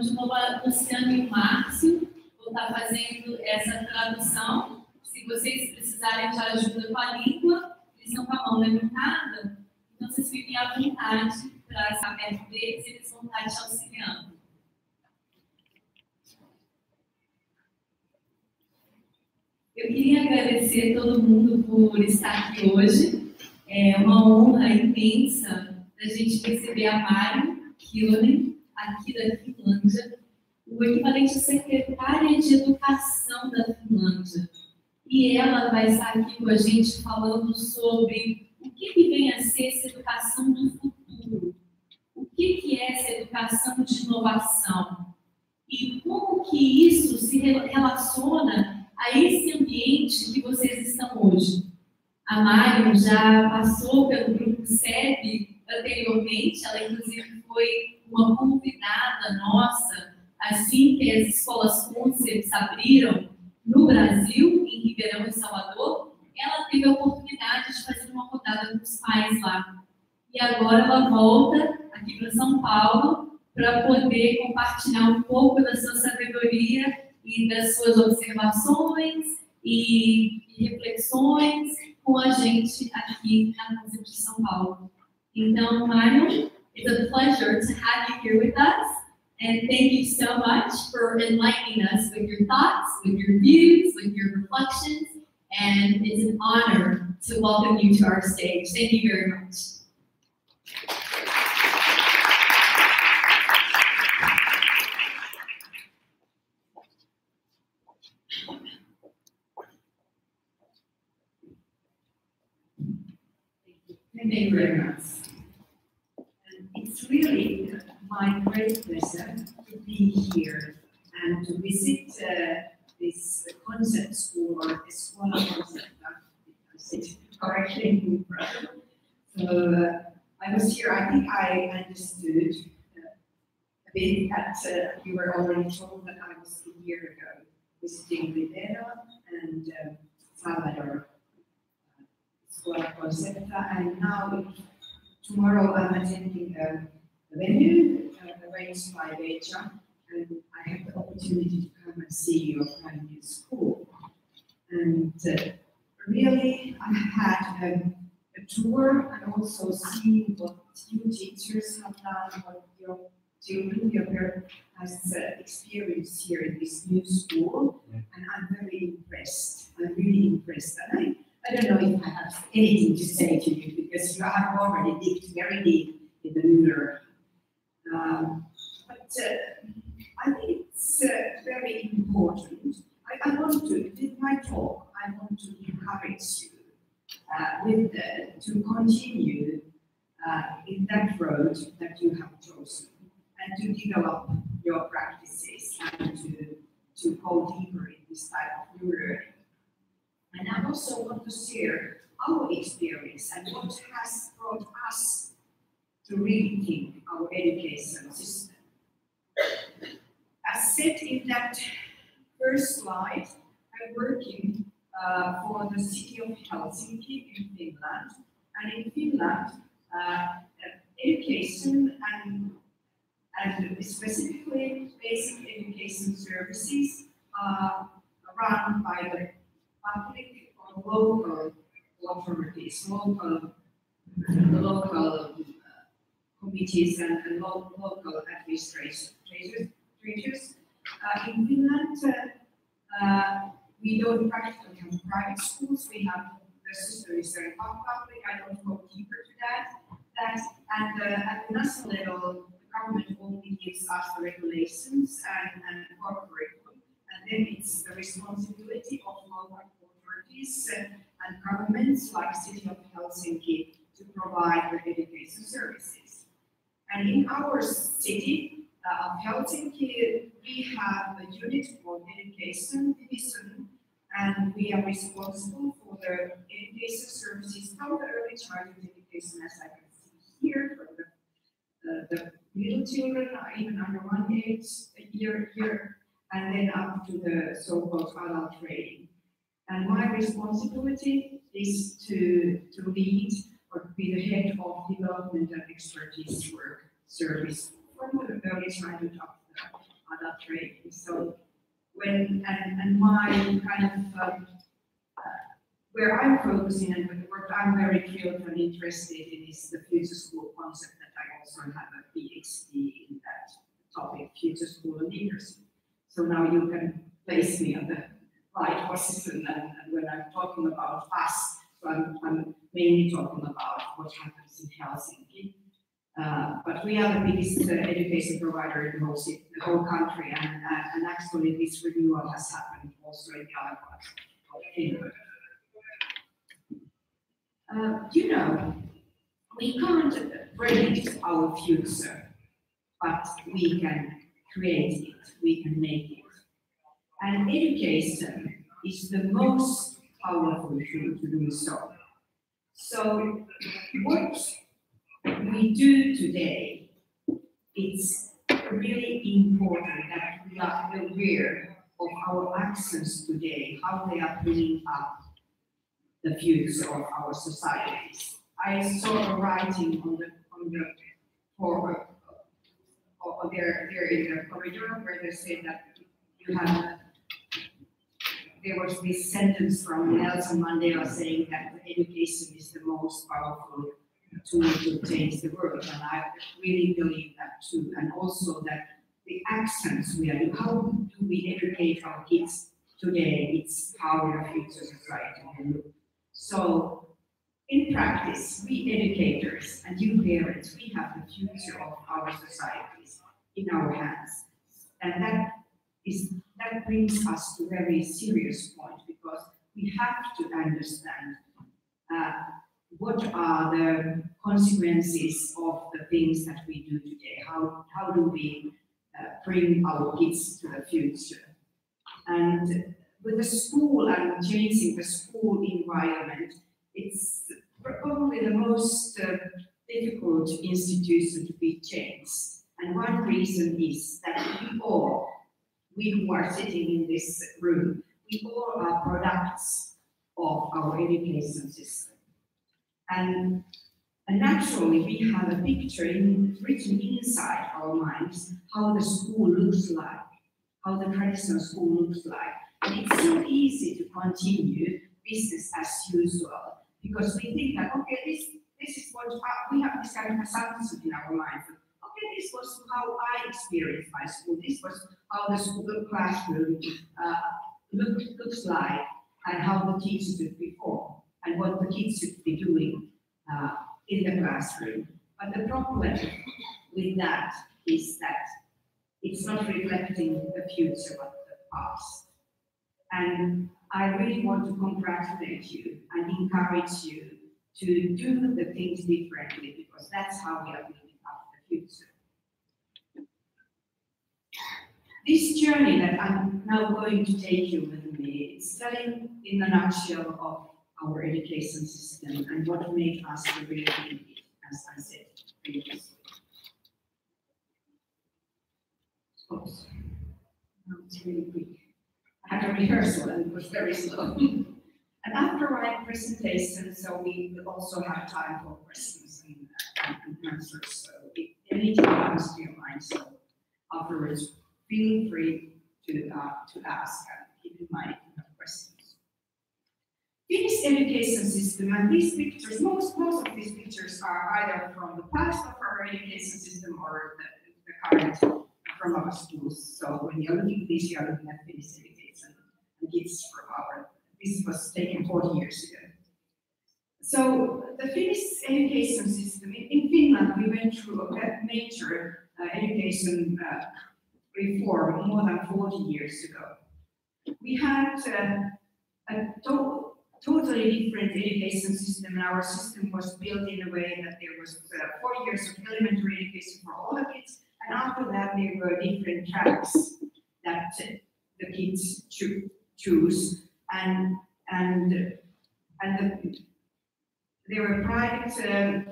de novo a Luciana e o Márcio, vou estar fazendo essa tradução. Se vocês precisarem de ajuda com a língua, eles estão com a mão levantada, então vocês fiquem à vontade para estar perto deles e eles vão estar te auxiliando. Eu queria agradecer a todo mundo por estar aqui hoje. É uma honra imensa a gente receber a Mari Kilonen, aqui da Finlândia, o equivalente à secretária de Educação da Finlândia. E ela vai estar aqui com a gente falando sobre o que vem a ser essa educação do futuro, o que é essa educação de inovação e como que isso se relaciona a esse ambiente que vocês estão hoje. A Mari já passou pelo grupo CEP anteriormente, ela inclusive foi uma convidada nossa assim que as escolas Concept abriram no Brasil, em Ribeirão e Salvador. Ela teve a oportunidade de fazer uma rodada com os pais lá. E agora ela volta aqui para São Paulo para poder compartilhar um pouco da sua sabedoria e das suas observações e reflexões com a gente aqui na Concept de São Paulo. Então, Marion, it's a pleasure to have you here with us, and thank you so much for enlightening us with your thoughts, with your views, with your reflections, and it's an honor to welcome you to our stage. Thank you very much. Thank you very much. It's really my great pleasure to be here and to visit this concept school, or Escola Concept, I said correctly in Brazil. So I was here, I think I understood a bit that you were already told that I was a year ago visiting Ribeirão and Salvador. Escola Concept, and now tomorrow I'm attending a venue arranged by Beja, and I have the opportunity to come and see your brand new school. And really, I had a tour and also seen what you teachers have done, what your children, your parents has experienced here in this new school, and I'm very impressed. I'm really impressed. And I don't know if I have anything to say to you because you have already digged very deep in the mirror. But I think it's very important. I want to, with my talk, I want to encourage you to continue in that road that you have chosen and to develop your practices and to go deeper in this type of new learning. And I also want to share our experience and what has brought us to rethink our education system. As said in that first slide, I'm working for the city of Helsinki in Finland. And in Finland, education and specifically basic education services are run by the public or local authorities, local committees and local administrators. In Finland, we don't practically have private schools. We have the system is very public. I don't go deeper to that. And at the national level, the government only gives us the regulations and curriculum. And then it's the responsibility of local authorities and governments like City of Helsinki to provide the education services. And in our city of Helsinki, we have a unit called Education Division, and we are responsible for the education services from the early childhood education, as I can see here, for the little children, even under 1 age, a year, and then up to the so-called adult training. And my responsibility is to lead or to be the head of development and expertise work service from the early childhood up other training. So and my kind of where I'm focusing and what I'm very thrilled and interested in is the future school concept that I also have a PhD in that topic, future school leadership. So now you can place me on the right position and when I'm talking about us, so I'm mainly talking about what happens in Helsinki. But we are the biggest education provider in the whole country, and actually this renewal has happened also in the other parts of Finland. You know, we can't predict our future, but we can create it, we can make it. And education is the most powerful tool to do so. So what we do today, it's really important that we are aware of our actions today, how they are bringing up the future of our societies. I saw a writing on the or there in the corridor where they said that you have there was this sentence from Nelson Mandela saying that education is the most powerful tool to change the world, and I really believe that too. And also that the actions we are doing, how do we educate our kids today? It's how the future society will look. So, in practice, we educators and you parents, we have the future of our societies in our hands, and that brings us to a very serious point because we have to understand what are the consequences of the things that we do today. How do we bring our kids to the future? And with the school and changing the school environment, it's probably the most difficult institution to be changed. And one reason is that we who are sitting in this room, we all are products of our education system. And naturally, we have a picture written inside our minds how the school looks like, how the traditional school looks like. And it's so easy to continue business as usual because we think that, okay, this is what we have this kind of assumption in our minds. Okay, this was how I experienced my school. This was how the school classroom looks like and how the teachers should perform and what the kids should be doing in the classroom. But the problem with that is that it's not reflecting the future but the past. And I really want to congratulate you and encourage you to do the things differently because that's how we are building up the future. This journey that I'm now going to take you with me is telling in a nutshell of our education system and what made us really need it, as I said previously. Oops. Now it's really quick. I had a rehearsal and it was very slow. And after my presentation, so we will also have time for questions and answers. So if anything comes to your mind, so afterwards, feel free to ask and keep in mind if you have questions. Finnish education system, and these pictures, most of these pictures are either from the past of our education system or the current from our schools. So when you're looking at this, you're looking at Finnish education and kids from this was taken 40 years ago. So the Finnish education system, in Finland, we went through a major education reform more than 40 years ago. We had a totally different education system, and our system was built in a way that there was 4 years of elementary education for all the kids, and after that there were different tracks that the kids choose, and there were private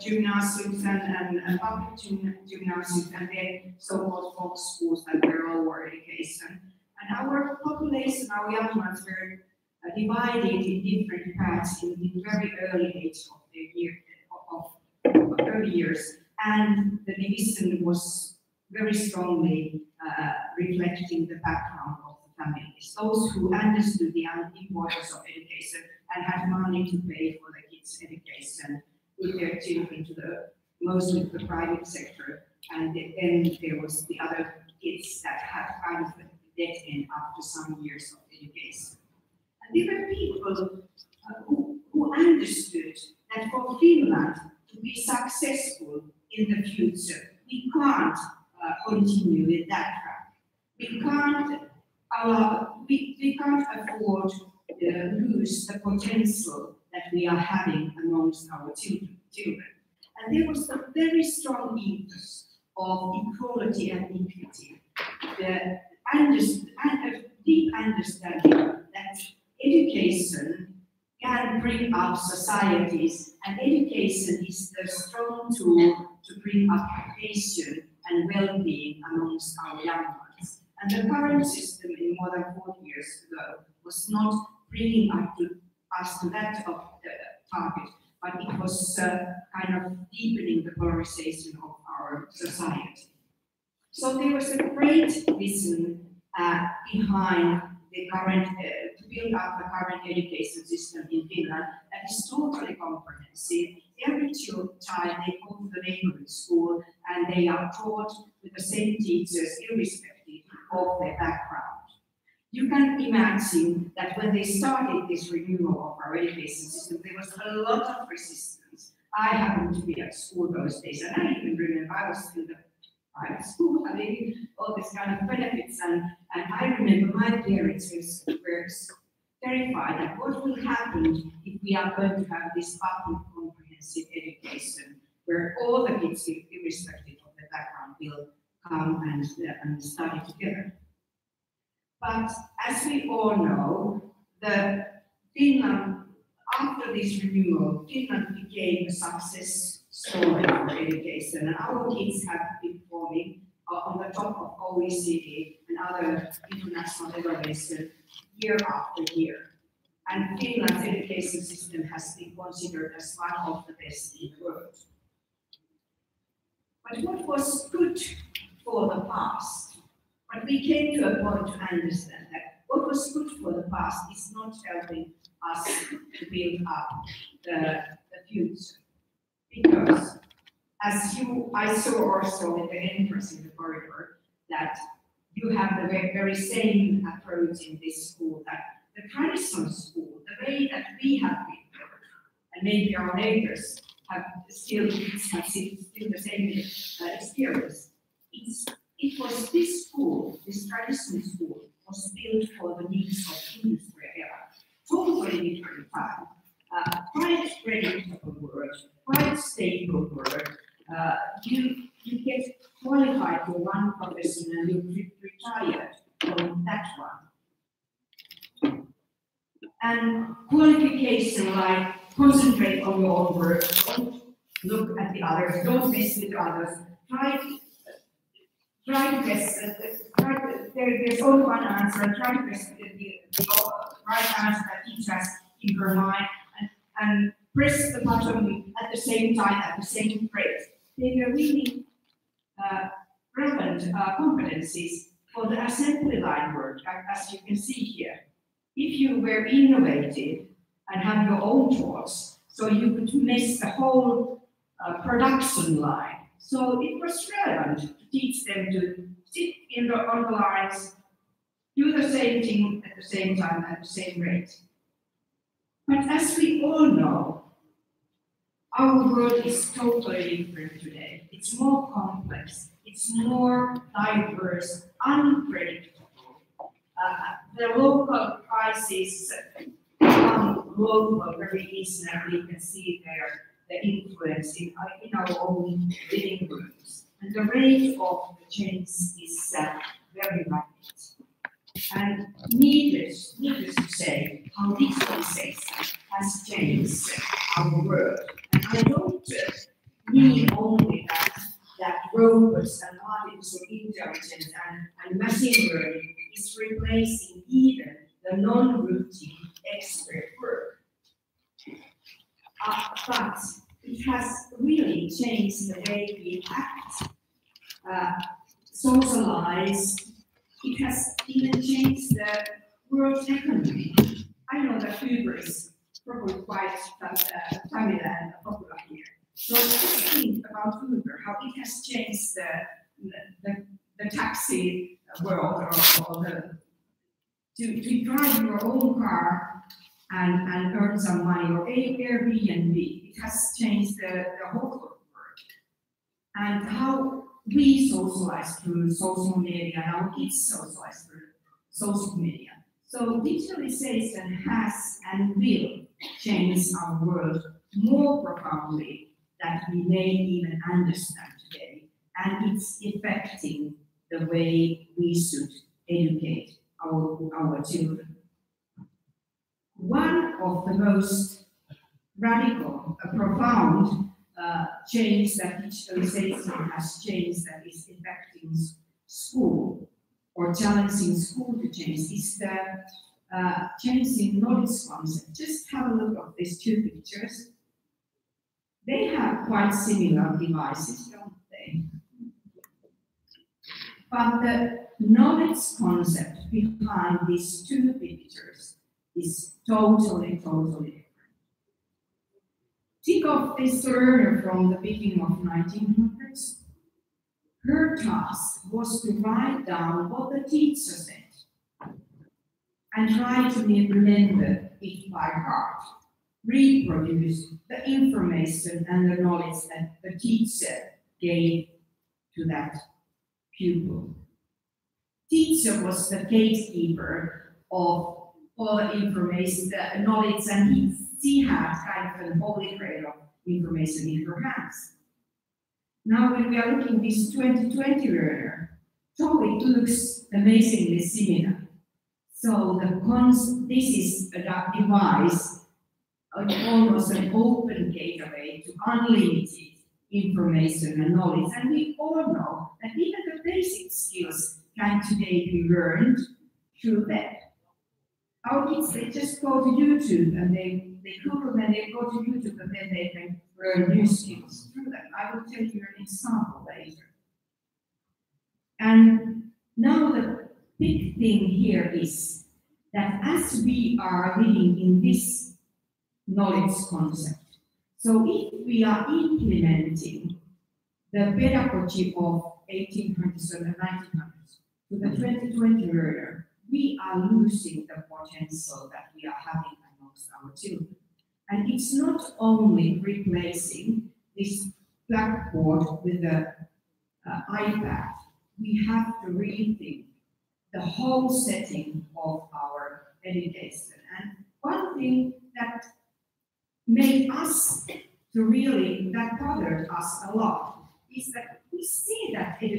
gymnasiums and public gymnasiums, and then so-called folk schools that were lower education. And our population, our young ones, were divided in different paths in very early age of early years, and the division was very strongly reflecting the background of the families, those who understood the importance of education and had money to pay for the kids' education, put their children to mostly the private sector, and then there was the other kids that had kind of a dead end after some years of education. And there were people who understood that for Finland to be successful in the future, we can't continue with that track. We can't afford to lose the potential that we are having amongst our children. And there was a very strong ethos of equality and equity, a deep understanding that education can bring up societies, and education is the strong tool to bring up education and well-being amongst our young ones. And the current system in more than 40 years ago was not bringing us to that target, but it was kind of deepening the polarization of our society. So there was a great vision behind the current, to build up the current education system in Finland that is totally comprehensive. Every child, they go to the neighborhood school and they are taught with the same teachers irrespective of their background. You can imagine that when they started this renewal of our education system, there was a lot of resistance. I happened to be at school those days, and I even remember I was in the private school having all these kind of benefits, and I remember my parents were terrified that what will happen if we are going to have this public comprehensive education where all the kids, irrespective of their background, will come and study together. But as we all know, Finland, after this renewal, Finland became a success story for education, and our kids have been performing on the top of OECD and other international evaluations year after year. And Finland's education system has been considered as one of the best in the world. But what was good for the past? But we came to a point to understand that what was good for the past is not helping us to build up the future. Because I saw also in the entrance in the corridor that you have the very same approach in this school, that the traditional school, the way that we have been taught, and maybe our neighbors have still the same experience. It was this school, this traditional school, was built for the needs of industry era. Totally different time. Quite predictable work, quite stable work. You get qualified for one profession and you retire from that one. And qualification like concentrate on your own work, don't look at the others, don't mess with others, try to guess, there's only one answer, try to guess the right answer that each has in her mind, and press the button at the same time, at the same rate. They were really relevant competencies for the assembly line work, as you can see here. If you were innovative and have your own thoughts, so you could mess the whole production line. So it was relevant to teach them to sit on the lines, do the same thing at the same time, at the same rate. But as we all know, our world is totally different today. It's more complex, it's more diverse, unpredictable. The local crises become global very easily, and we can see there the influence in our own living rooms. And the rate of the change is very rapid. And needless to say, how digitalization has changed our world. And I don't mean only that robots and artificial intelligence and machine learning is replacing even the non-routine expert work. But it has really changed the way we act, socialize, it has even changed the world economy. I know that Uber is probably quite familiar and popular here. So just think about Uber, how it has changed the taxi world, or to drive your own car and earn some money, or Airbnb. It has changed the whole world. And how we socialize through social media, and our kids socialize through social media. So digitalization has and will change our world more profoundly than we may even understand today. And it's affecting the way we should educate our children. One of the most radical, profound change that digitalization has changed, that is affecting school or challenging school to change, is the changing knowledge concept. Just have a look at these two pictures. They have quite similar devices, don't they? But the knowledge concept behind these two pictures is totally different. Think of this learner from the beginning of 1900s. Her task was to write down what the teacher said and try to remember it by heart, reproduce the information and the knowledge that the teacher gave to that pupil. Teacher was the gatekeeper of all the information, the knowledge, and she had kind of an holy grail of information in her hands. Now when we are looking at this 2020 learner, so it looks amazingly similar. So this is a device, almost an open gateway to unlimited information and knowledge. And we all know that even the basic skills can today be learned through that. Our kids, they just go to YouTube and they Google and they go to YouTube, and then they can learn new skills through that. I will tell you an example later. And now the big thing here is that as we are living in this knowledge concept, so if we are implementing the pedagogy of 1800s and 1900s to the 2020 learner, we are losing the potential that we are having amongst our children. And it's not only replacing this blackboard with the iPad. We have to rethink the whole setting of our education. And one thing that made us to really, that bothered us a lot, is that we see that the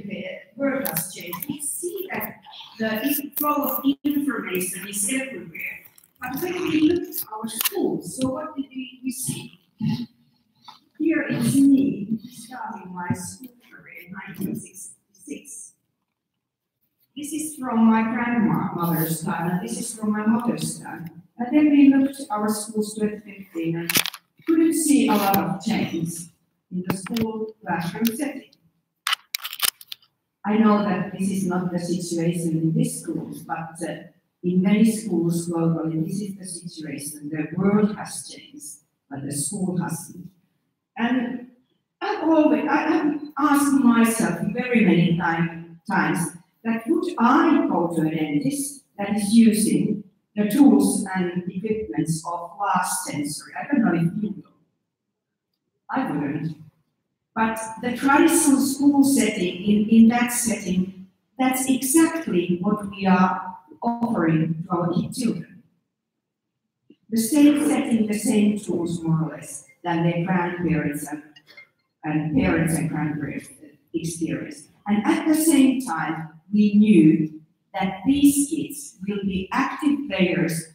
world has changed. We see that the flow of information is everywhere. But when we look at our schools, so what did we see? Here is me starting my school career in 1966. This is from my grandmother's time, and this is from my mother's time. And then we looked at our schools 2015 and couldn't see a lot of change in the school classroom setting. I know that this is not the situation in these schools, but in many schools globally, this is the situation. The world has changed, but the school hasn't. And I've asked myself very many times that would I go to a dentist that is using the tools and equipments of last century? I don't know if you will. I wouldn't. But the traditional school setting, in that setting, that's exactly what we are offering to our children. The same setting, the same tools, more or less, than their grandparents and parents and grandparents experienced. And at the same time, we knew that these kids will be active players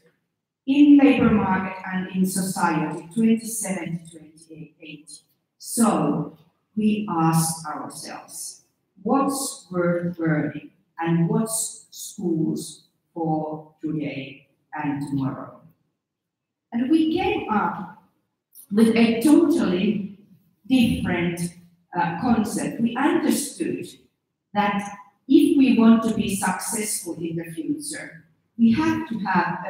in labor market and in society 27 to 28. So we asked ourselves, what's worth learning and what's schools for today and tomorrow? And we came up with a totally different concept. We understood that if if we want to be successful in the future, we have to have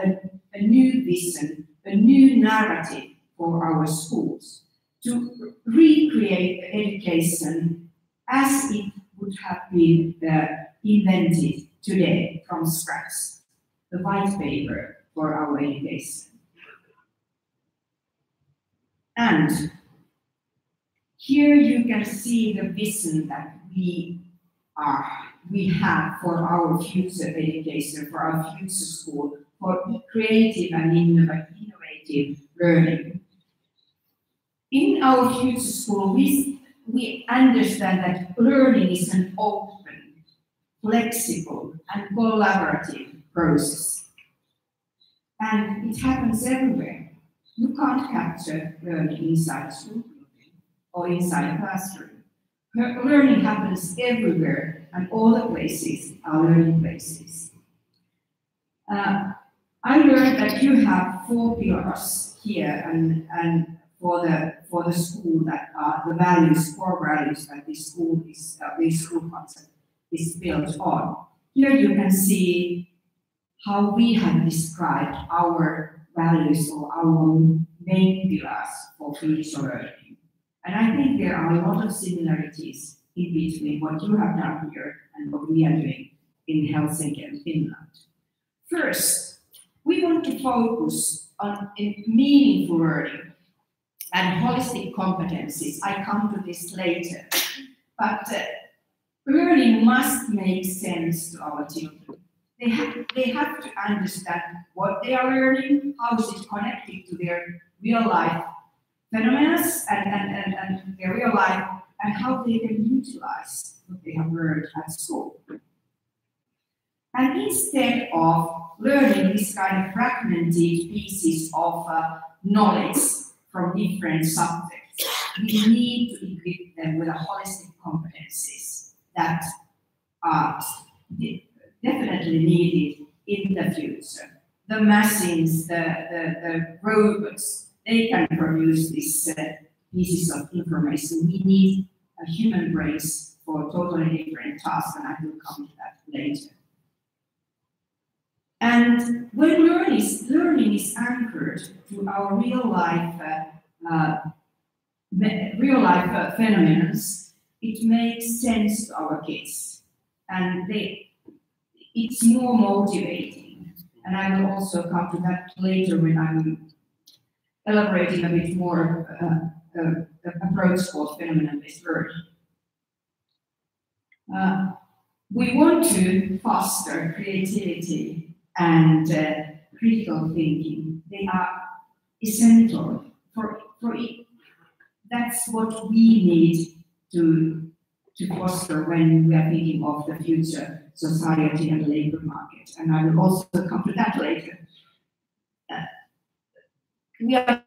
a new vision, a new narrative for our schools to recreate education as it would have been invented today from scratch, the white paper for our education. And here you can see the vision that we have for our future education, for our future school, for creative and innovative learning. In our future school, we understand that learning is an open, flexible, and collaborative process. And it happens everywhere. You can't capture learning inside a school or inside a classroom. Learning happens everywhere, and all the places are learning places. I learned that you have 4 pillars here, and for the school that are the values, core values that this school concept is built on. Here you can see how we have described our values or our main pillars for future learning. And I think there are a lot of similarities in between what you have done here and what we are doing in Helsinki and Finland. First, we want to focus on meaningful learning and holistic competencies. I come to this later. But learning must make sense to our children. They have to understand what they are learning, how is it connected to their real life phenomena and their real life, and how they can utilize what they have learned at school. And instead of learning this kind of fragmented pieces of knowledge from different subjects, we need to equip them with a holistic competencies that are definitely needed in the future. The machines, the robots, they can produce these pieces of information. We need a human brains for totally different tasks, and I will come to that later. And when learning is anchored to our real life phenomena, it makes sense to our kids, and it's more motivating. And I will also come to that later when I'm elaborating a bit more the approach called phenomenon-based learning. We want to foster creativity and critical thinking. They are essential for it. That's what we need to foster when we are thinking of the future society and labor market. And I will also come to that later. We are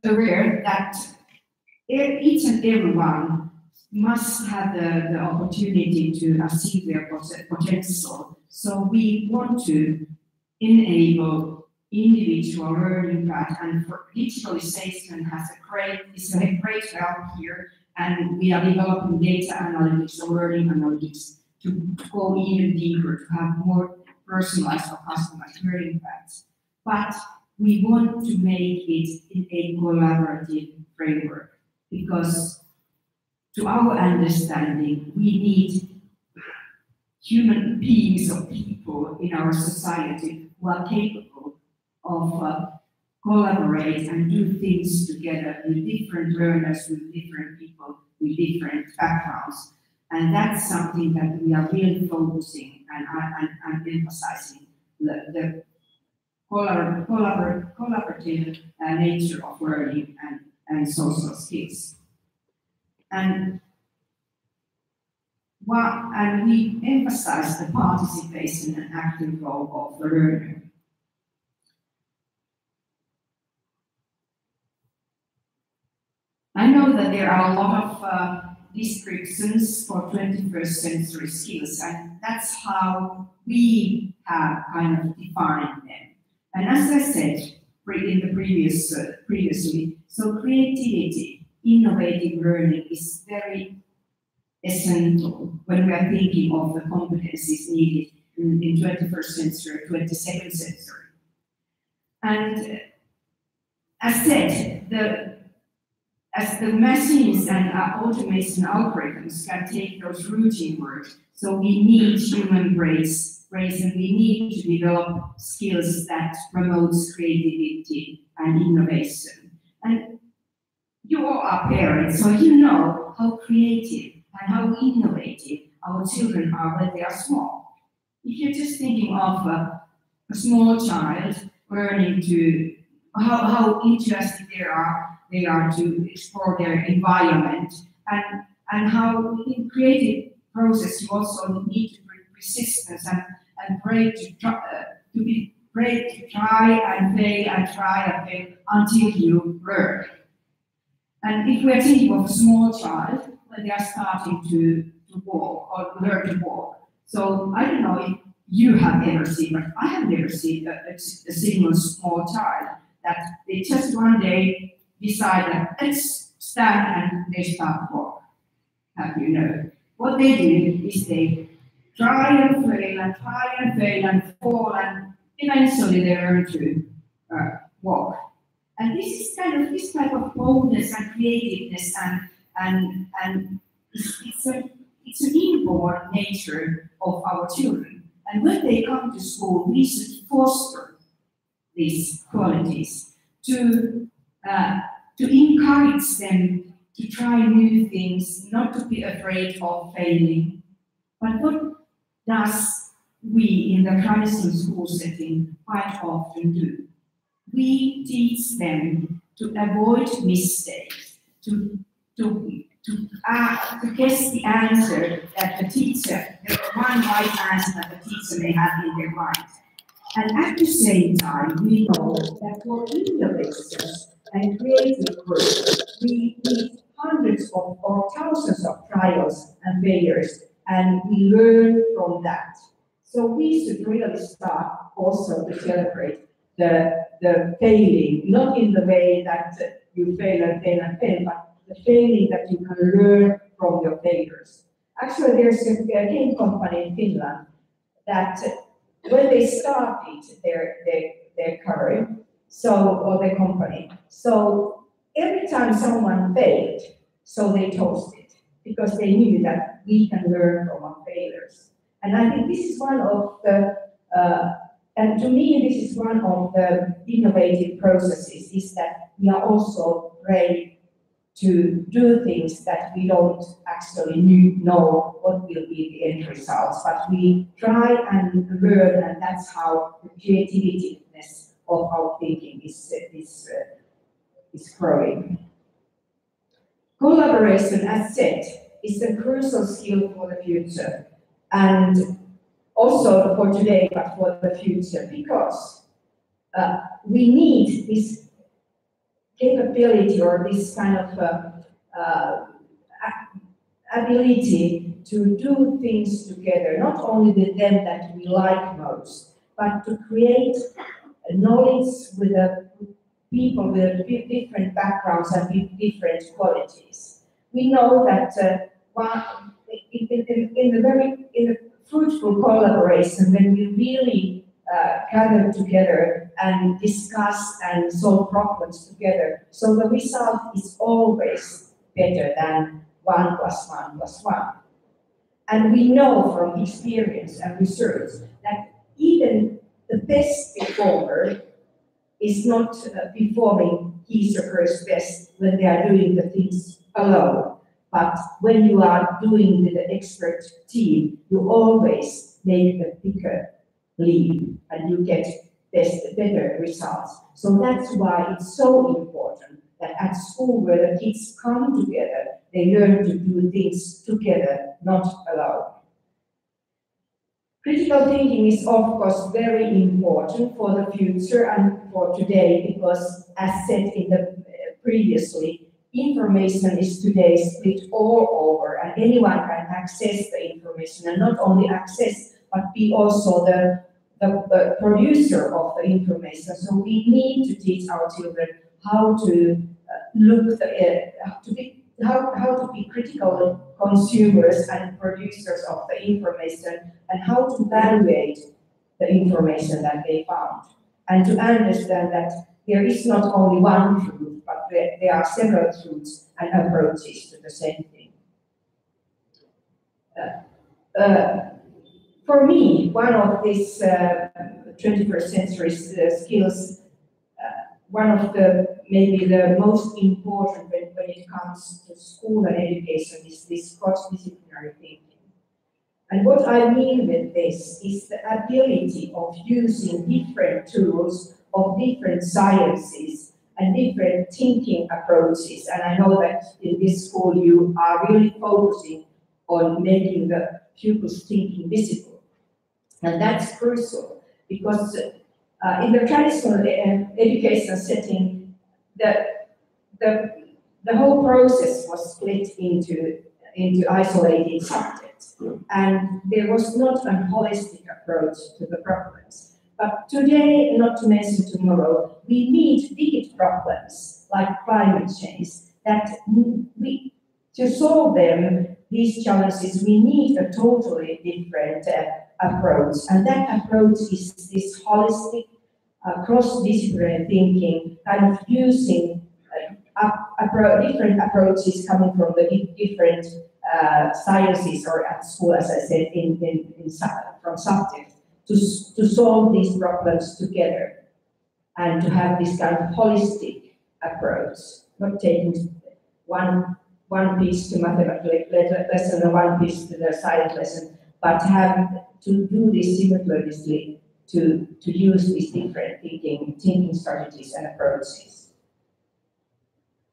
aware that each and everyone must have the opportunity to achieve their potential. So we want to enable individual learning path, and for digitalization is a great help here, and we are developing data analytics or learning analytics to go even deeper, to have more personalized or customized learning paths. But we want to make it in a collaborative framework, because to our understanding, we need human beings or people in our society who are capable of collaborate and do things together with different learners, with different people, with different backgrounds. And that's something that we are really focusing and emphasizing, the collaborative nature of learning and social skills. And we emphasize the participation and active role of the learner. I know that there are a lot of descriptions for 21st century skills, and that's how we have kind of defined them. And as I said in the previously, so creativity, innovative learning is very essential when we are thinking of the competencies needed in 21st century, 22nd century. And as said, as the machines and automation algorithms can take those routine work, so we need human brains, and we need to develop skills that promotes creativity and innovation. And you all are parents, so you know how creative and how innovative our children are when they are small. If you're just thinking of a small child learning to how interested they are to explore their environment, and how in creative process you also need to bring resistance and brave to be brave to try and fail and try and fail until you learn. And if we are thinking of a small child when they are starting to walk or learn to walk, so I don't know if you have ever seen, but I have never seen a single small child that they just one day decide that let's stand and they start to walk. Have you know? What they do is they try and fail and try and fail and fall, and eventually they learn to walk. And this is kind of this type of boldness and creativeness and it's an inborn nature of our children. And when they come to school, we should foster these qualities to encourage them to try new things, not to be afraid of failing. But what does we in the traditional school setting quite often do? We teach them to avoid mistakes, to guess the answer that the teacher, the one right answer that the teacher may have in their mind. And at the same time, we know that for innovations and creative work, we need hundreds of or thousands of trials and failures, and we learn from that. So we should really start also to celebrate the failing, not in the way that you fail and fail and fail, but the failing that you can learn from your failures. Actually, there's a game company in Finland that when they started their career, or their company, so every time someone failed, so they toasted, because they knew that we can learn from our failures. And I think this is one of the, and to me, this is one of the innovative processes, is that we are also brave to do things that we don't actually know what will be the end results, but we try and learn, and that's how the creativeness of our thinking is growing. Collaboration, as said, is a crucial skill for the future, and also for today, but for the future, because we need this capability or this kind of ability to do things together, not only with them that we like most, but to create knowledge with people with different backgrounds and with different qualities. We know that in the fruitful collaboration, when we really gather together and discuss and solve problems together, so the result is always better than 1 + 1 + 1. And we know from experience and research that even the best performer is not performing his or her best when they are doing the things alone. But when you are doing with the expert team, you always make a bigger leap and you get better results. So that's why it's so important that at school where the kids come together, they learn to do things together, not alone. Critical thinking is, of course, very important for the future and for today, because, as said in the previously, information is today split all over, and anyone can access the information, and not only access, but be also the producer of the information. So we need to teach our children how to how to be critical consumers and producers of the information, and how to evaluate the information that they found, and to understand that there is not only one truth, but there are several truths and approaches to the same thing. For me, one of these 21st century skills, one of the maybe the most important when it comes to school and education, is this cross-disciplinary thinking. And what I mean with this is the ability of using different tools of different sciences and different thinking approaches. And I know that in this school you are really focusing on making the pupils' thinking visible. And that's crucial, because in the traditional education setting, the whole process was split into isolated subjects, and there was not a holistic approach to the problems. But today, not to mention tomorrow, we meet big problems like climate change that to solve them, these challenges, we need a totally different approach, and that approach is this holistic, cross-disciplinary thinking, kind of using different approaches coming from the different sciences, or at school, as I said, from subjects, to solve these problems together, and to have this kind of holistic approach, not taking one piece to mathematics lesson and one piece to the science lesson, but have to do this simultaneously, to use these different thinking strategies and approaches.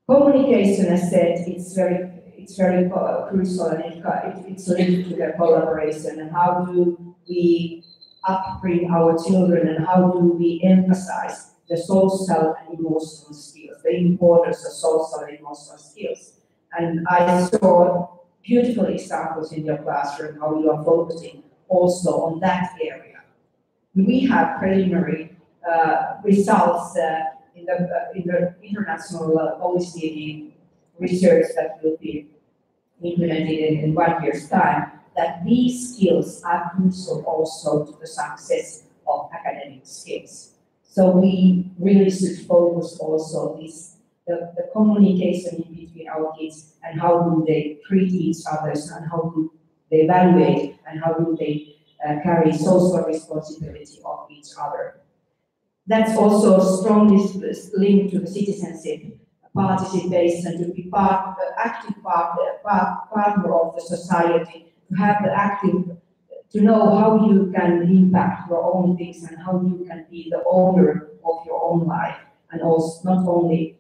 Communication, as said, it's very crucial, and it's linked to the collaboration. And how do we upbring our children, and how do we emphasize the social and emotional skills, the importance of social and emotional skills? And I saw beautiful examples in your classroom how you are focusing also on that area. We have preliminary results in the international OECD research that will be implemented in 1 year's time, that these skills are crucial also to the success of academic skills. So we really should focus also the communication in between our kids, and how do they treat each other, and how do they evaluate, and how do they carry social responsibility of each other. That's also strongly linked to the citizenship, participation, to be active partner of the society, to have the active, to know how you can impact your own things, and how you can be the owner of your own life, and also not only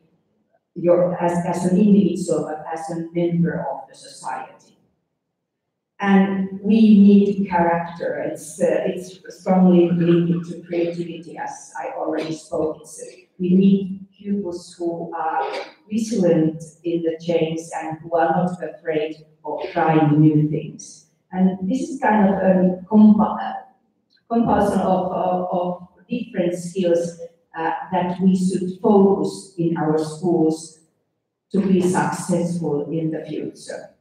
as an individual, but as a member of the society. And we need character. It's strongly linked to creativity, as I already spoke. We need pupils who are resilient in the change, and who are not afraid of trying new things. And this is kind of a comparison of different skills that we should focus in our schools to be successful in the future.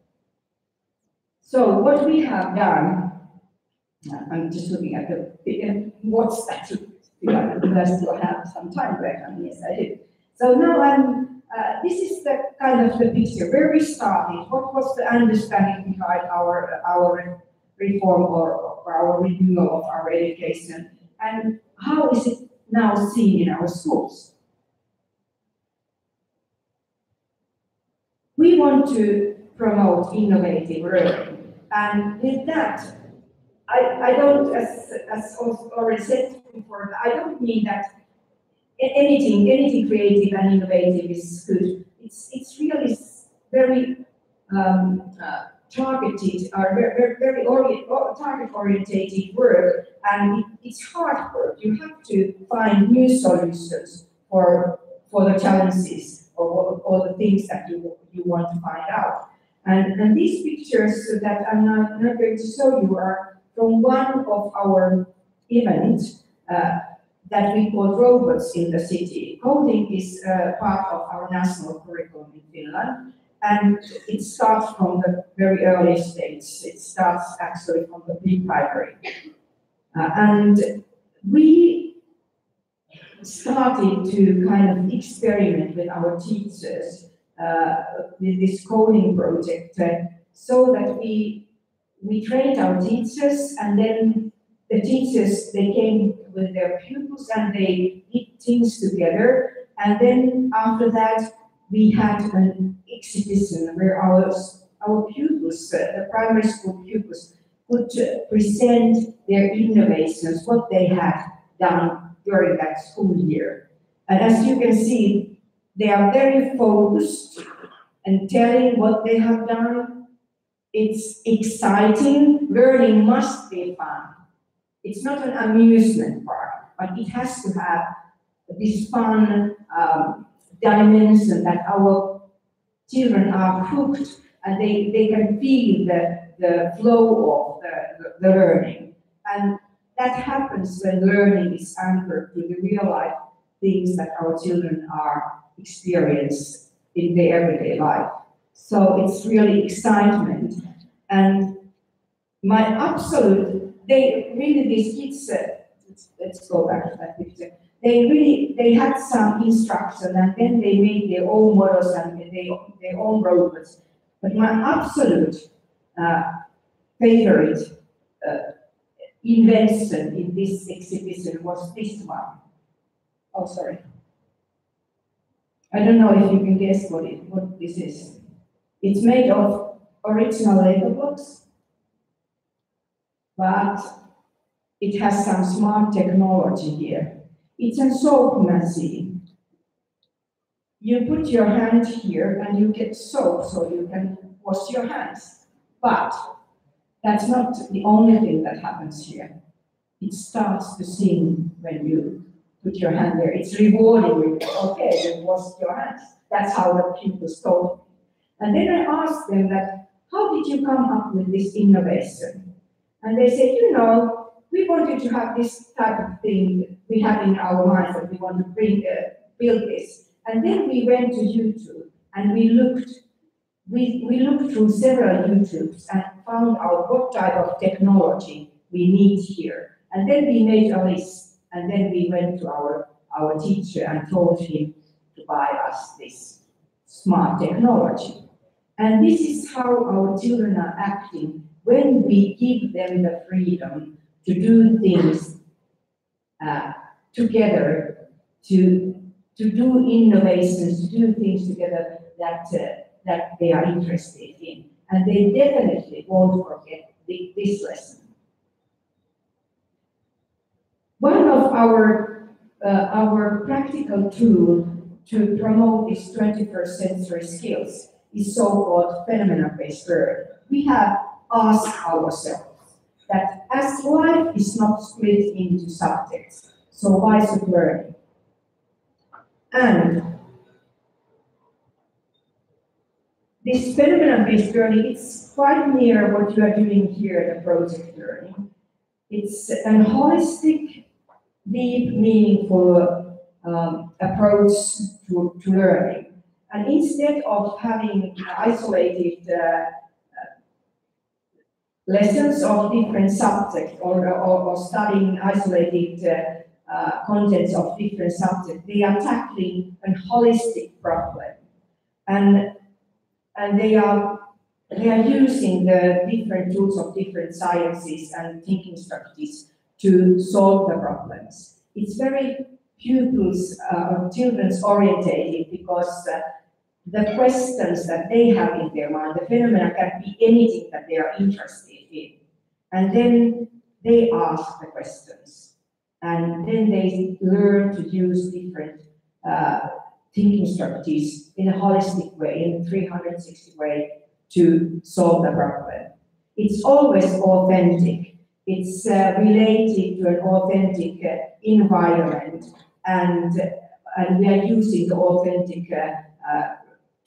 So what we have done, I'm just looking at the what's that? Do I still have some time back? Yes, I do. So now this is the kind of the picture where we started. What was the understanding behind our reform or our renewal of our education, and how is it now seen in our schools? We want to promote innovative learning, and with that, I don't, as already said before, I don't mean that anything creative and innovative is good. It's really very targeted, or very target-orientated work, and it's hard work. You have to find new solutions for the challenges or the things that you want to find out. And these pictures that I'm not going to show you are from one of our events that we call Robots in the City. Coding is part of our national curriculum in Finland. And it starts from the very early stage. It starts actually from the pre-primary. And we started to kind of experiment with our teachers with this coding project so that we trained our teachers, and then the teachers, they came with their pupils and they did things together. And then after that, we had an exhibition where our pupils, the primary school pupils, could present their innovations, what they had done during that school year. And as you can see, they are very focused and telling what they have done. It's exciting. Learning must be fun. It's not an amusement park, but it has to have this fun dimension that our children are hooked and they can feel the flow of the learning. And that happens when learning is anchored to the real life things that our children are experiencing in their everyday life. So it's really excitement. And my absolute, these kids, let's go back to that picture. They had some instruction and then they made their own models and their own robots. But my absolute favorite invention in this exhibition was this one. Oh, sorry. I don't know if you can guess what this is. It's made of original Lego blocks, but it has some smart technology here. It's a soap machine. You put your hand here and you get soap so you can wash your hands. But that's not the only thing that happens here. It starts to sing when you put your hand there. It's rewarding you. Okay, then wash your hands. That's how the pupils told me. And then I asked them that, how did you come up with this innovation? And they said, we wanted to have this type of thing we had in our minds that we want to build this. And then we went to YouTube and we looked through several YouTubes and found out what type of technology we need here. And then we made a list, and then we went to our teacher and told him to buy us this smart technology. And this is how our children are acting when we give them the freedom to do things together, to do innovations, to do things together that they are interested in. And they definitely won't forget this lesson. One of our practical tool to promote these 21st century skills is so-called phenomenon-based learning. We have asked ourselves that as life is not split into subjects, so why should learning? And this phenomenon-based learning, it's quite near what you are doing here, the project learning. It's a holistic, deep, meaningful approach to learning. And instead of having isolated lessons of different subjects or studying isolated contents of different subjects, they are tackling a holistic problem. And they are using the different tools of different sciences and thinking strategies to solve the problems. It's very pupils or children's orientated because the questions that they have in their mind, the phenomena can be anything that they are interested in. And then they ask the questions. And then they learn to use different thinking strategies in a holistic way, in a 360 way to solve the problem. It's always authentic. It's related to an authentic environment, and we are using the authentic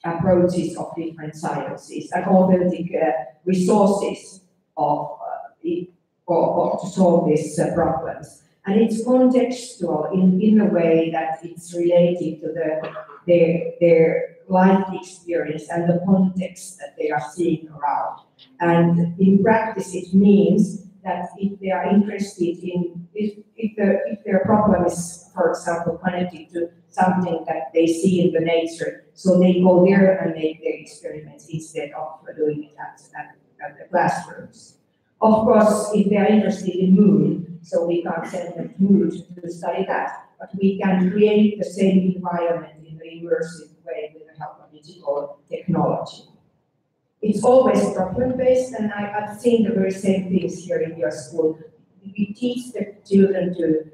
approaches of different sciences and authentic resources to solve these problems. And it's contextual in a way that it's related to their life experience and the context that they are seeing around. And in practice, it means that if they are interested in, if their problem is, for example, connected to something that they see in the nature, so they go there and make their experiments instead of doing it at the classrooms. Of course, if they are interested in moon, so we can't send them to moon to study that, but we can create the same environment in the immersive way with the help of digital technology. It's always problem-based, and I've seen the very same things here in your school. We teach the children to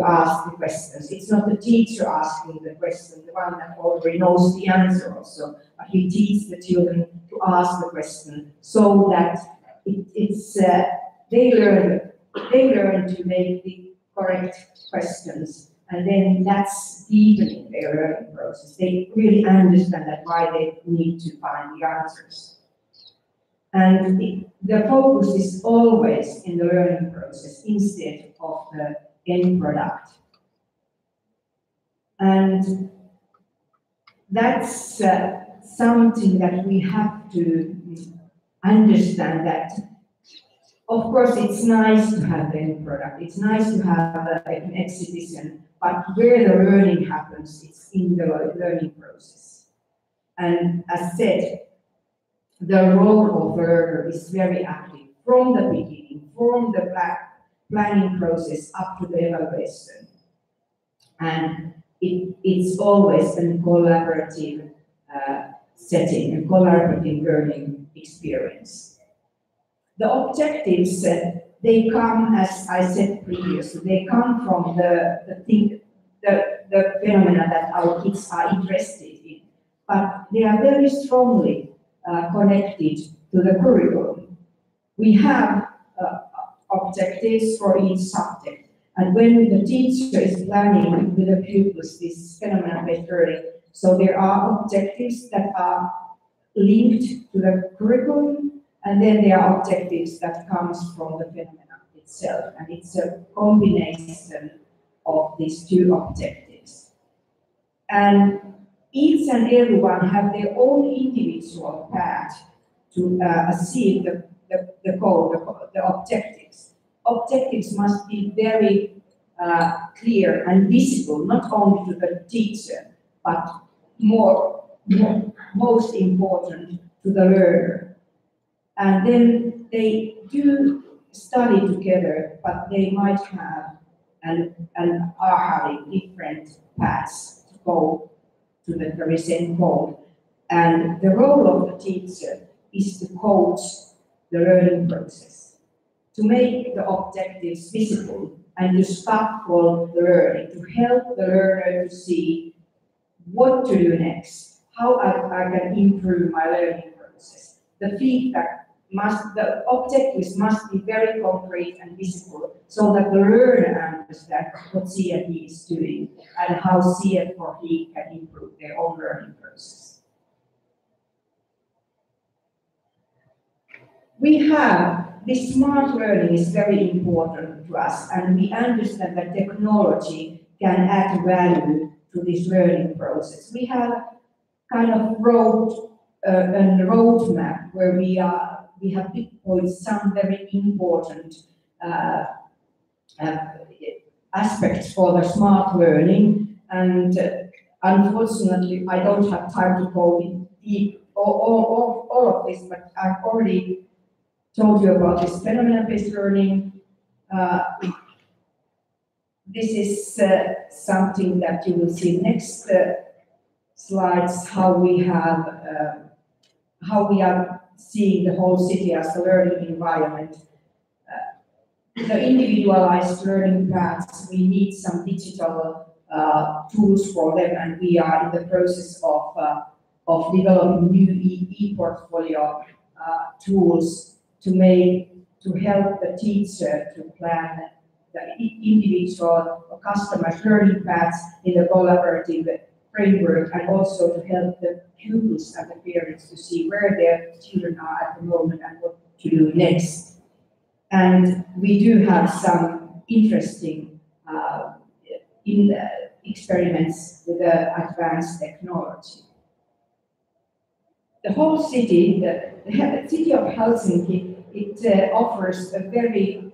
ask the questions. It's not the teacher asking the question, the one that already knows the answer also, but we teach the children to ask the question so that they learn to make the correct questions, and then that's deepening their learning process. They really understand that why they need to find the answers. And the focus is always in the learning process instead of the end product. And that's something that we have to understand, that of course it's nice to have the end product, it's nice to have an exhibition, but where the learning happens, it's in the learning process. And as said, the role of the learner is very active from the beginning, from the planning process up to the evaluation. And it's always a collaborative setting, a collaborative learning experience. The objectives, they come, as I said previously, they come from the phenomena that our kids are interested in, but they are very strongly connected to the curriculum. We have objectives for each subject, and when the teacher is planning with the pupils this phenomenon-based learning, so there are objectives that are linked to the curriculum, and then there are objectives that comes from the phenomenon itself, and it's a combination of these two objectives. And each and everyone have their own individual path to achieve the goal, the objectives. Objectives must be very clear and visible, not only to the teacher, but most important to the learner. And then they do study together, but they might have and are having different paths to go to the very same goal. And the role of the teacher is to coach the learning process, to make the objectives visible and to scaffold the learning, to help the learner to see what to do next, how I can improve my learning process. The feedback the objectives must be very concrete and visible so that the learner understands what she and he is doing and how she or he can improve their own learning process. This smart learning is very important to us, and we understand that technology can add value to this learning process. We have kind of wrote a roadmap where we have pinpointed some very important aspects for the smart learning, and unfortunately I don't have time to go in deep all of this, but I've already told you about this phenomenon-based learning. This is something that you will see next slides, how we are seeing the whole city as a learning environment. The individualized learning paths, we need some digital tools for them, and we are in the process of developing new e-portfolio tools to help the teacher to plan the individual or customized learning paths in the collaborative framework, and also to help the pupils and the parents to see where their children are at the moment and what to do next. And we do have some interesting experiments with advanced technology. The whole city, the city of Helsinki, it offers a very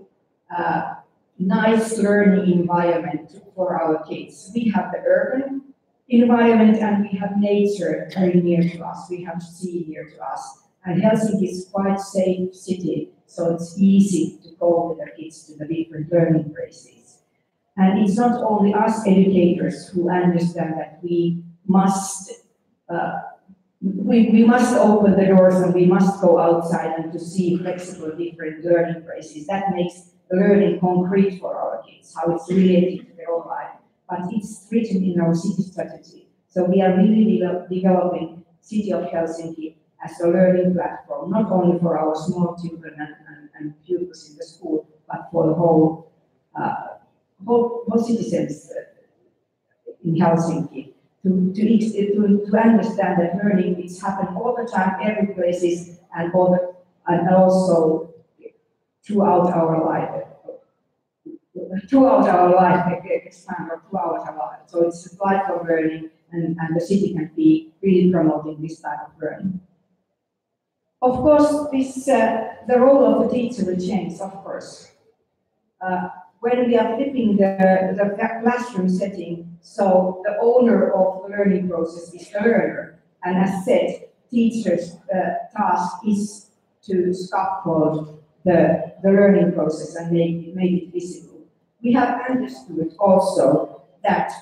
nice learning environment for our kids. We have the urban environment and we have nature very near to us. We have sea near to us. And Helsinki is quite safe city, so it's easy to go with the kids to the different learning places. And it's not only us educators who understand that we must open the doors and we must go outside and to see flexible different learning places. That makes the learning concrete for our kids, how it's related to their own life. But it's written in our city strategy. So we are really developing City of Helsinki as a learning platform, not only for our small children and pupils in the school, but for the whole citizens in Helsinki. To understand that learning is happening all the time, every places, and also throughout our life. Throughout our life, expand or throughout our life. So it's a lifelong learning, and the city can be really promoting this type of learning. Of course, the role of the teacher will change, of course. When we are flipping the classroom setting, so the owner of the learning process is the learner, and as said, teacher's task is to scaffold the learning process and make it visible. We have understood also that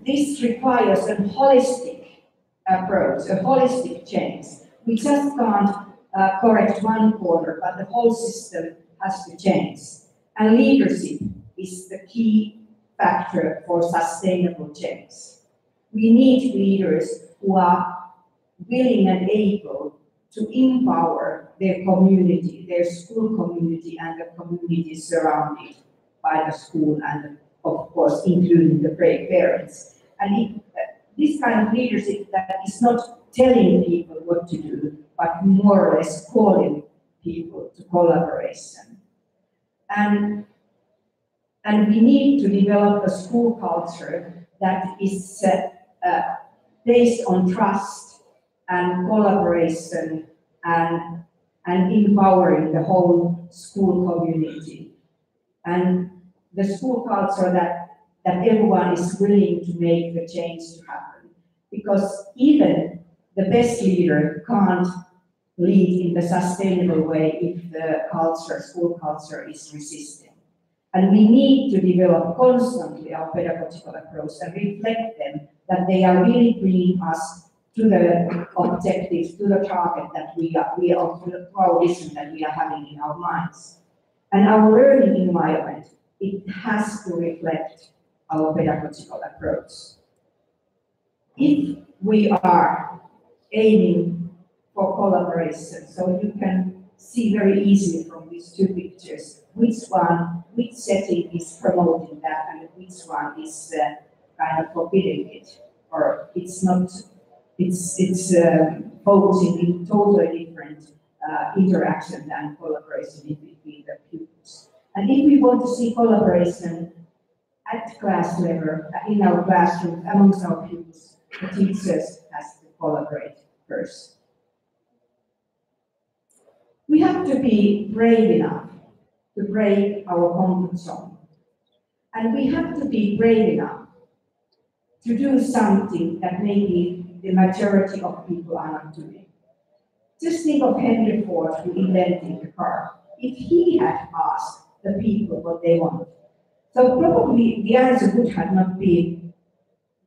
this requires a holistic approach, a holistic change. We just can't correct one corner, but the whole system has to change. And leadership is the key factor for sustainable change. We need leaders who are willing and able to empower their community, their school community, and the community surrounded by the school, and of course, including the parents. And this kind of leadership that is not telling people what to do, but more or less calling people to collaboration. And we need to develop a school culture that is based on trust and collaboration and empowering the whole school community. And the school culture that everyone is willing to make the change to happen. Because even the best leader can't lead in the sustainable way if the school culture is resisting. And we need to develop constantly our pedagogical approach and reflect them that they are really bringing us to the objectives, to the target that to our vision that we are having in our minds. And our learning environment, it has to reflect our pedagogical approach. If we are aiming for collaboration, so you can see very easily from these two pictures which setting is promoting that and which one is kind of forbidding it, or it's not. It's focusing in totally different interaction than collaboration between the pupils. And if we want to see collaboration at class level, in our classroom, amongst our pupils, the teachers has to collaborate first. We have to be brave enough to break our comfort zone. And we have to be brave enough to do something that maybe the majority of people are not doing. Just think of Henry Ford, who invented the car. If he had asked the people what they want, so probably the answer would have not been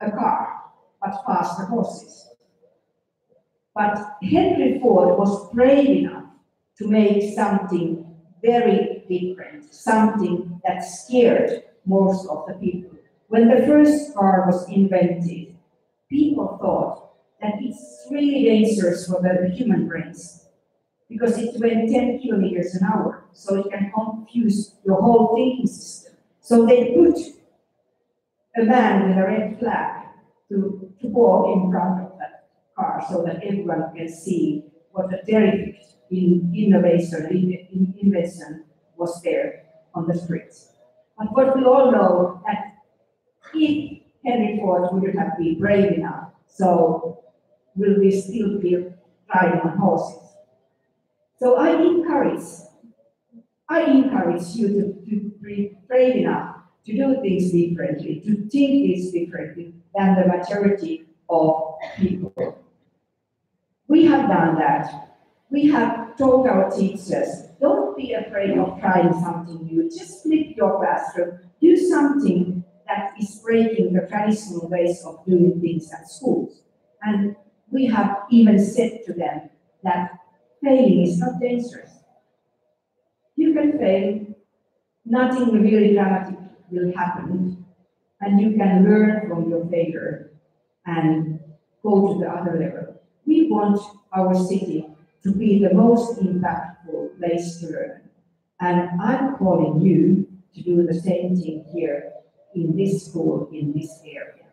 a car, but faster horses. But Henry Ford was brave enough to make something very different, something that scared most of the people. When the first car was invented, people thought that it's really dangerous for the human brains because it went 10 kilometers an hour, so it can confuse your whole thinking system. So they put a man with a red flag to walk in front of that car so that everyone can see what a terrific invention was there on the streets. But what we all know that if Henry Ford would have been brave enough, so will we still be riding on horses? So I encourage you to be brave enough to do things differently, to think things differently than the majority of people. We have done that. We have told our teachers, don't be afraid of trying something new. Just flip your classroom. Do something that is breaking the traditional ways of doing things at schools. And we have even said to them that failing is not dangerous. You can fail, nothing really dramatic will happen, and you can learn from your failure and go to the other level. We want our city to be the most impactful place to learn. And I'm calling you to do the same thing here in this school, in this area.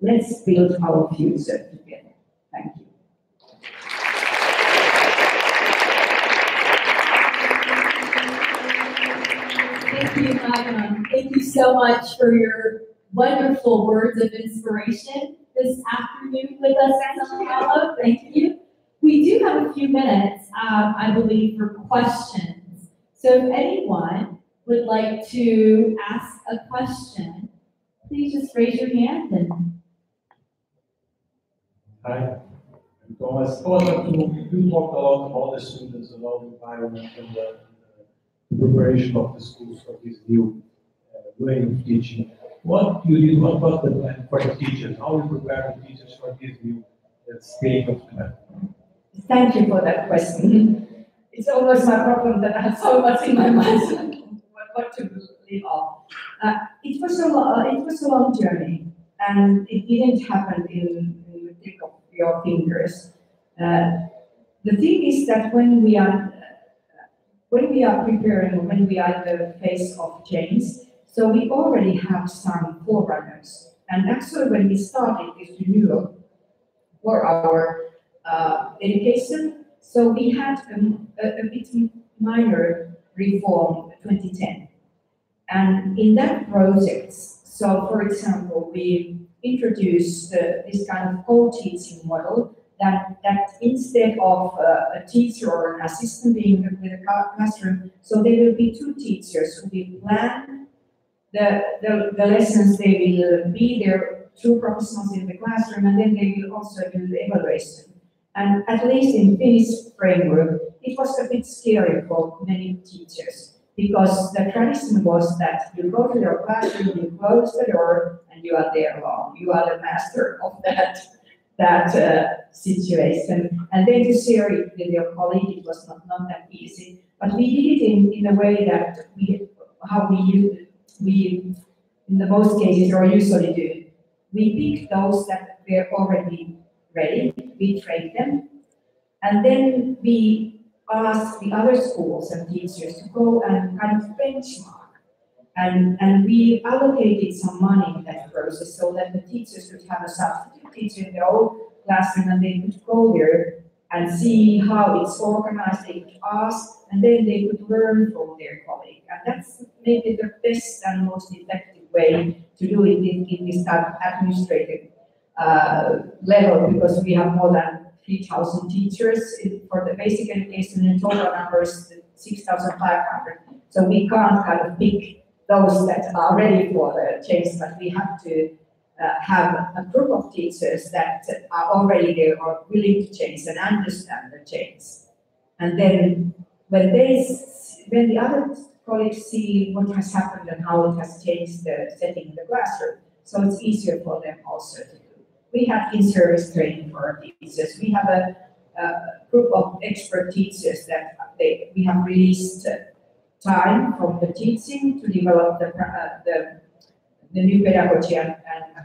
Let's build our future together. Thank you. Thank you, Magna. Thank you so much for your wonderful words of inspiration this afternoon with us at Sao Paulo. Thank you. We do have a few minutes, I believe, for questions. So if anyone would like to ask a question, please just raise your hand. Hi, I'm Thomas. You talked a lot about the students, about the environment and the preparation of the schools for this new way of teaching. What was the plan for the teachers? How you prepare the teachers for this new state of the Thank you for that question. It's always my problem that I have so much in my mind what to leave off. It was a long journey, and it didn't happen in the click of your fingers. The thing is that when we are preparing, when we are in the phase of change, so we already have some forerunners. And actually, when we started this renewal for our education, so we had a bit minor reform 2010. And in that project, so for example, we introduced this kind of co-teaching model that instead of a teacher or an assistant being with a classroom, so there will be two teachers who will plan the lessons. They will be there, two professionals in the classroom, and then they will also do the evaluation. And at least in Finnish framework, it was a bit scary for many teachers because the tradition was that you go to your classroom, you close the door, and you are there alone. You are the master of that situation. And then to share it with your colleague, it was not that easy. But we did it in a way that we in the most cases, or usually do, we pick those that were already ready, we train them, and then we ask the other schools and teachers to go and kind of benchmark. And we allocated some money in that process so that the teachers could have a substitute teacher in their own classroom, and they could go there and see how it's organized, they could ask, and then they could learn from their colleague. And that's maybe the best and most effective way to do it in this type of administrative level, because we have more than 3,000 teachers for the basic education, and total numbers 6,500. So we can't kind of pick those that are ready for the change, but we have to have a group of teachers that are already there or willing to change and understand the change. And then when the other colleagues see what has happened and how it has changed the setting in the classroom, so it's easier for them also to do. We have in-service training for our teachers. We have a group of expert teachers that we have released time from the teaching to develop the new pedagogy and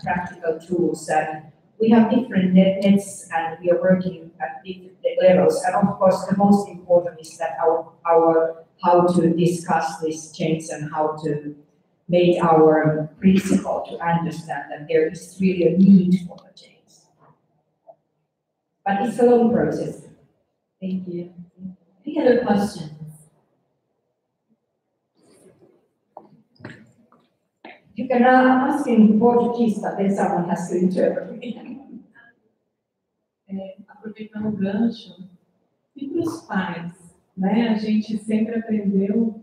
practical tools. And we have different nets, and we are working at different levels. And of course, the most important is that our how to discuss this change and how to make our principle to understand that there is really a need for the change. But it's a long process. Thank you. Any other questions? You can ask in Portuguese, but then someone has to interpret. Aproveitando o gancho, e para os pais, né? A gente sempre aprendeu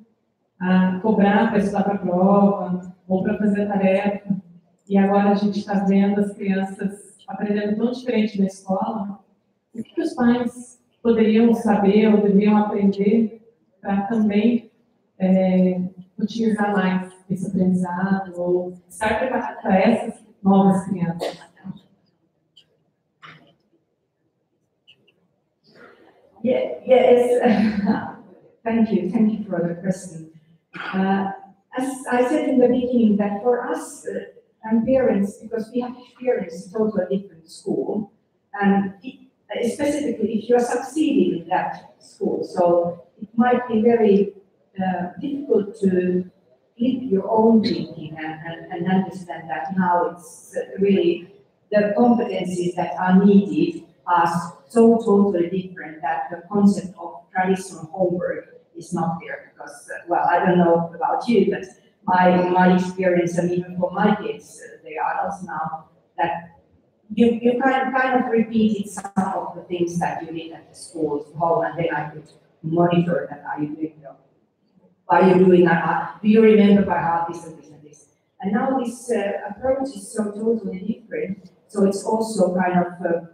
a cobrar para estudar para a prova ou para fazer tarefa, e agora a gente está vendo as crianças aprendendo tão diferente na escola. O que os pais poderiam saber ou deveriam aprender para também utilizar mais esse aprendizado ou estar preparado para essas novas crianças? Yes, thank you for the question. As I said in the beginning, that for us and parents, because we have experienced a totally different school, and specifically if you are succeeding in that school, so it might be very difficult to flip your own thinking and understand that now it's really the competencies that are needed are so totally different that the concept of traditional homework is not there. Because, well, I don't know about you, but my experience, and even for my kids, they are adults now, that you kind of repeated some of the things that you did at the school, home, and then I could monitor that. Are you doing that? Do you remember by heart this and this and this? And now this approach is so totally different. So it's also kind of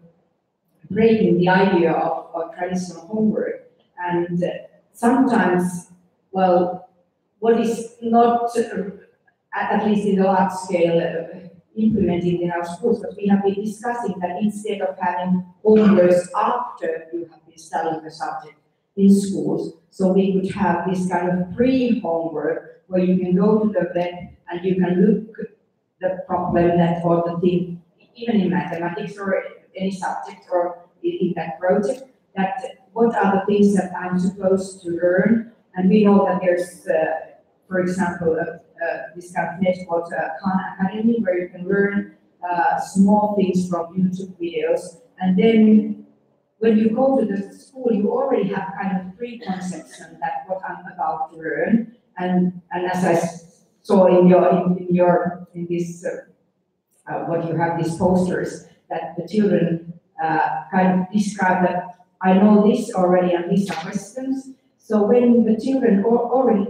breaking the idea of traditional homework. And sometimes, well, what is not, at least in the large scale, implemented in our schools, but we have been discussing that instead of having homeworks after you have been studying the subject in schools, so we could have this kind of pre-homework where you can go to the web and you can look the problem that or the thing, even in mathematics or any subject or in that project, that what are the things that I'm supposed to learn. And we know that there's, for example, this kind of net called Khan Academy, where you can learn small things from YouTube videos. And then when you go to the school, you already have kind of preconception that what I'm about to learn. And as I saw in this what you have these posters, that the children kind of describe that I know this already and these are questions. So when the children already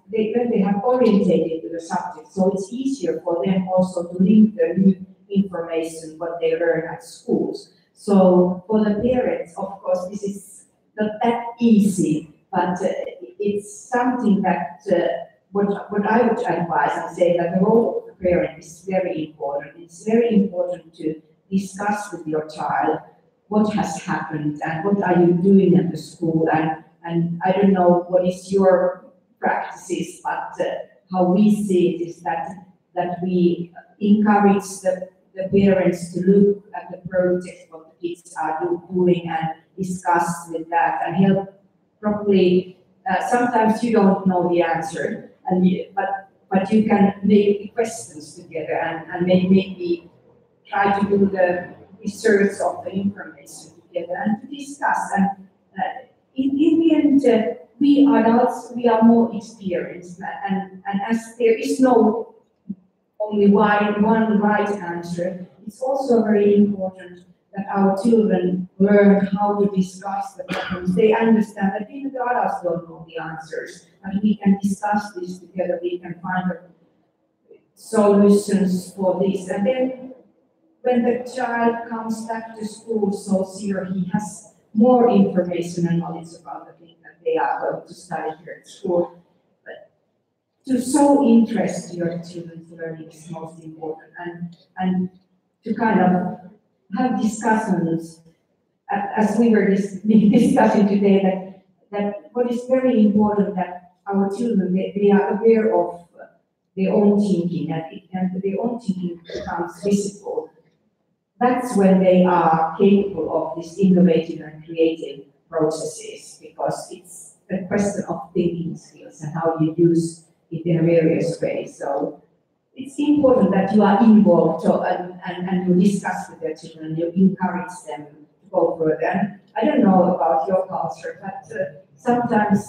when they have orientated to the subject, so it's easier for them also to link the new information what they learn at schools. So for the parents, of course, this is not that easy, but it's something that what I would advise and say that the role of the parent is very important. It's very important to discuss with your child what has happened and what are you doing at the school, and I don't know what is your practices, but how we see it is that we encourage the parents to look at the projects what the kids are doing and discuss with that and help properly. Sometimes you don't know the answer, but you can make questions together and maybe try to do the research of the information together and to discuss. And in the end, we adults, we are more experienced, and as there is no only one right answer, it's also very important that our children learn how to discuss the problems. They understand that even the adults don't know the answers, and we can discuss this together. We can find solutions for this, and then when the child comes back to school, so she or he has more information and knowledge about the thing that they are going to study here at school. But to show interest to your children's learning is most important, and to kind of have discussions, as we were discussing today, that what is very important that our children, they are aware of their own thinking, and their own thinking becomes visible. That's when they are capable of these innovative and creative processes, because it's a question of thinking skills and how you use it in various ways. So it's important that you are involved and you discuss with your children, you encourage them to go further. And I don't know about your culture, but sometimes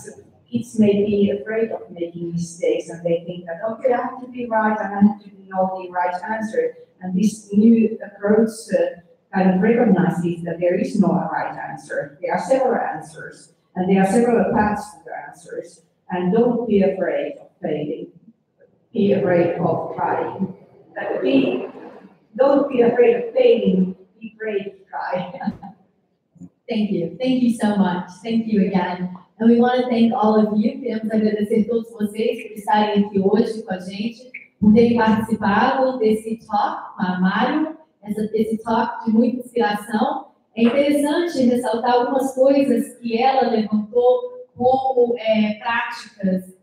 kids may be afraid of making mistakes, and they think that, okay, I have to be right and I have to know the right answer. And this new approach kind of recognizes that there is no right answer. There are several answers, and there are several paths to the answers. And don't be afraid of failing. Be afraid of trying. Don't be afraid of failing. Be brave to try. Thank you. Thank you so much. Thank you again. And we want to thank all of you. Queremos agradecer a todos vocês por estarem aqui hoje com a gente, por terem participado desse talk com a Mário, esse talk de muita inspiração. É interessante ressaltar algumas coisas que ela levantou como práticas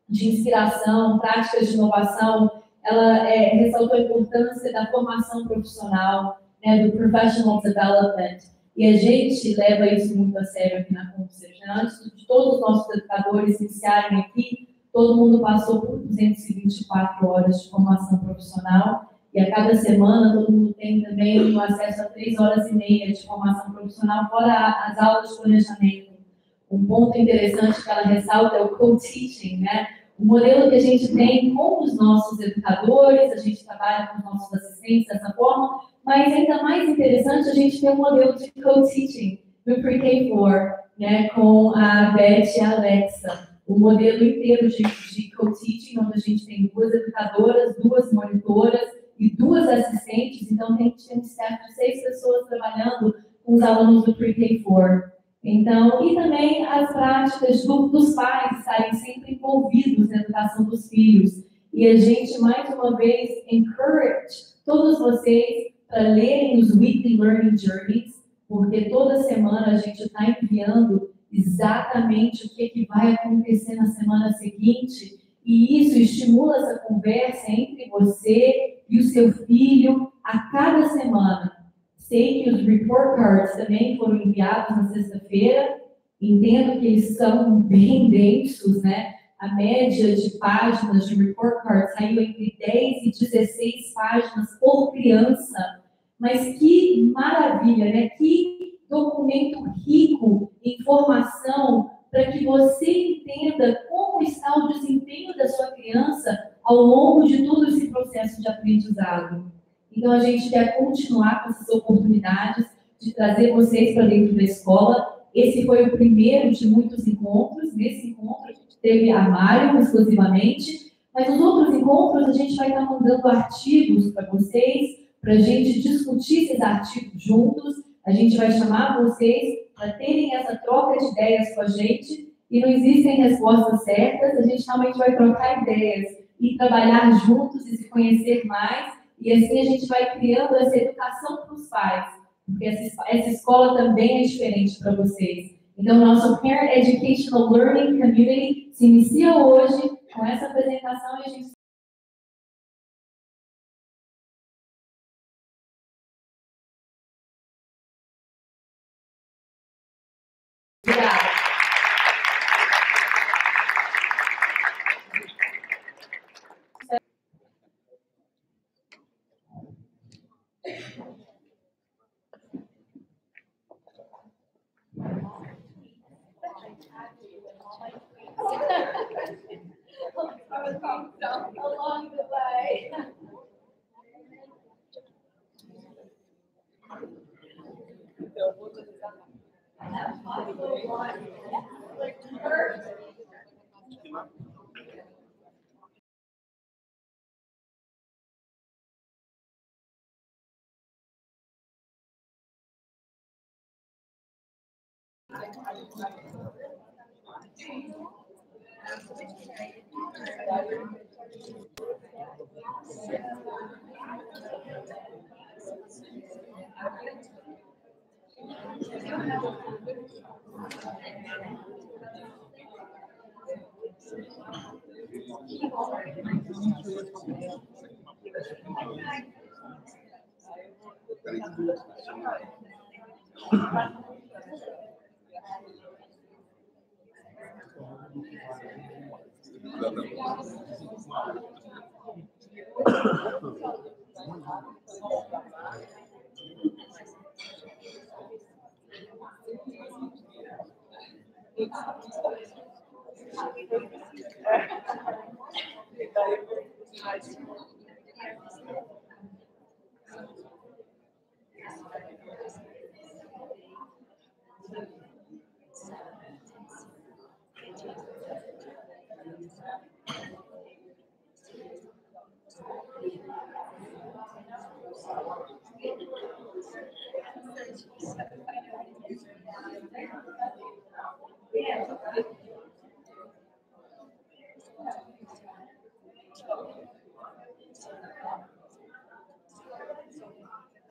de inspiração, práticas de inovação. Ela ressaltou a importância da formação profissional, né, do professional development. E a gente leva isso muito a sério aqui na Concept. Antes de todos os nossos educadores iniciarem aqui, todo mundo passou por 224 horas de formação profissional. E a cada semana, todo mundo tem também o acesso a 3 horas e meia de formação profissional, fora as aulas de planejamento. Um ponto interessante que ela ressalta é o co-teaching, né? O modelo que a gente tem com os nossos educadores, a gente trabalha com os nossos assistentes dessa forma, mas ainda mais interessante, a gente tem um modelo de co-teaching no Pre-K4, né, com a Beth e a Alexa. O modelo inteiro de co-teaching, onde a gente tem 2 educadoras, 2 monitoras e 2 assistentes, então tem um staff de 6 pessoas trabalhando com os alunos do Pre-K4. Então, e também as práticas dos pais estarem sempre envolvidos na educação dos filhos. E a gente, mais uma vez, encourage todos vocês para lerem os Weekly Learning Journeys, porque toda semana a gente está enviando exatamente o que vai acontecer na semana seguinte, e isso estimula essa conversa entre você e o seu filho a cada semana. Sei que os report cards também foram enviados na sexta-feira, entendo que eles são bem densos, né? A média de páginas de report card saiu entre 10 e 16 páginas por criança. Mas que maravilha, né? Que documento rico em informação para que você entenda como está o desempenho da sua criança ao longo de todo esse processo de aprendizado. Então, a gente quer continuar com essas oportunidades de trazer vocês para dentro da escola. Esse foi o primeiro de muitos encontros. Nesse encontro, a gente teve a Mário exclusivamente, mas nos outros encontros, a gente vai estar mandando artigos para vocês, para a gente discutir esses artigos juntos. A gente vai chamar vocês para terem essa troca de ideias com a gente, e não existem respostas certas, a gente realmente vai trocar ideias e trabalhar juntos e se conhecer mais. E assim a gente vai criando essa educação para os pais, porque essa escola também é diferente para vocês. Então, nosso Parent Educational Learning Community se inicia hoje com essa apresentação e a gente... Obrigada. Along the way.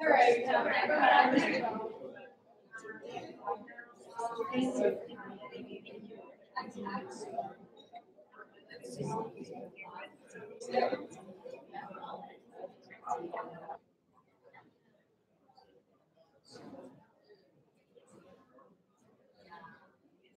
All right.